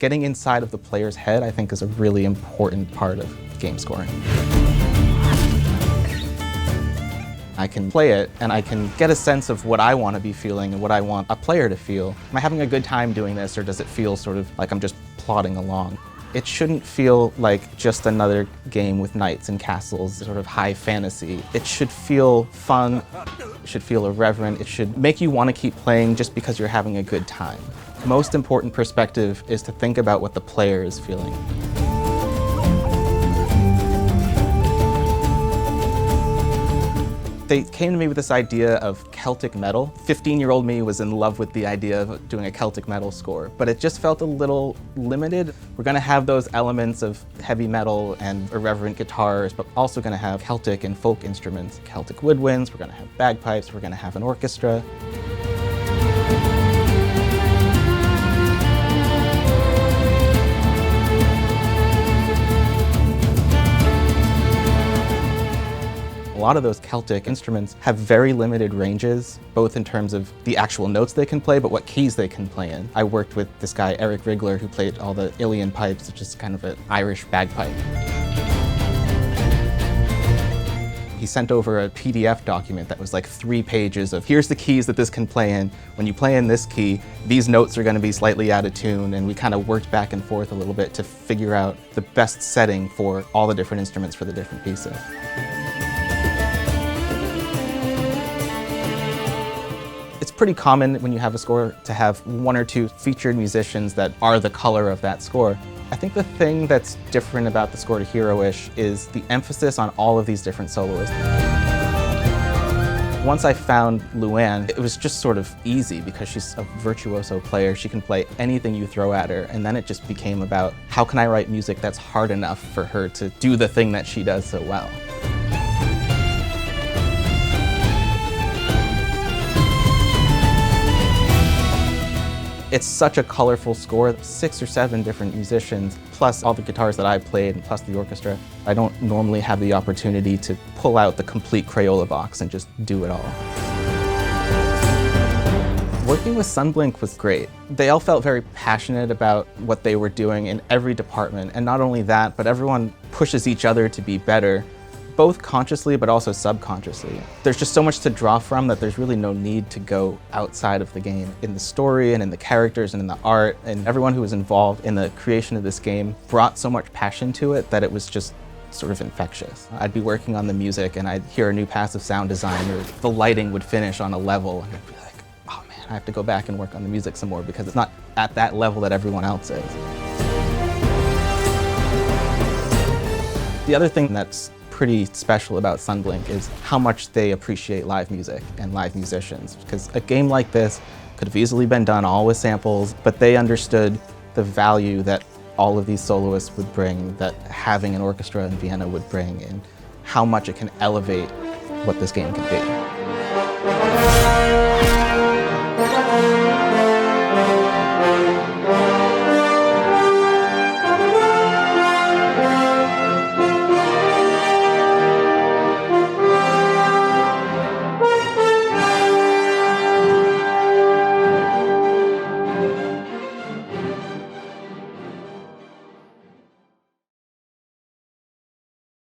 Getting inside of the player's head, I think, is a really important part of game scoring. I can play it, and I can get a sense of what I want to be feeling and what I want a player to feel. Am I having a good time doing this, or does it feel sort of like I'm just plodding along? It shouldn't feel like just another game with knights and castles, sort of high fantasy. It should feel fun, it should feel irreverent, it should make you want to keep playing just because you're having a good time. The most important perspective is to think about what the player is feeling. They came to me with this idea of Celtic Metal. 15-year-old me was in love with the idea of doing a Celtic Metal score, but it just felt a little limited. We're gonna have those elements of heavy metal and irreverent guitars, but also gonna have Celtic and folk instruments, Celtic woodwinds, we're gonna have bagpipes, we're gonna have an orchestra. A lot of those Celtic instruments have very limited ranges, both in terms of the actual notes they can play, but what keys they can play in. I worked with this guy, Eric Rigler, who played all the Ilian pipes, which is kind of an Irish bagpipe. He sent over a PDF document that was like 3 pages of, here's the keys that this can play in. When you play in this key, these notes are going to be slightly out of tune, and we kind of worked back and forth a little bit to figure out the best setting for all the different instruments for the different pieces. It's pretty common when you have a score to have 1 or 2 featured musicians that are the color of that score. I think the thing that's different about the score to HEROish is the emphasis on all of these different soloists. Once I found Luann, it was just sort of easy because she's a virtuoso player. She can play anything you throw at her, and then it just became about how can I write music that's hard enough for her to do the thing that she does so well. It's such a colorful score, 6 or 7 different musicians, plus all the guitars that I played, and plus the orchestra. I don't normally have the opportunity to pull out the complete Crayola box and just do it all. Working with Sunblink was great. They all felt very passionate about what they were doing in every department, and not only that, but everyone pushes each other to be better, both consciously but also subconsciously. There's just so much to draw from that there's really no need to go outside of the game. In the story and in the characters and in the art, and everyone who was involved in the creation of this game brought so much passion to it that it was just sort of infectious. I'd be working on the music and I'd hear a new passive sound design, or the lighting would finish on a level, and I'd be like, oh man, I have to go back and work on the music some more because it's not at that level that everyone else is. The other thing that's pretty special about Sunblink is how much they appreciate live music and live musicians, because a game like this could have easily been done all with samples, but they understood the value that all of these soloists would bring, that having an orchestra in Vienna would bring, and how much it can elevate what this game can be.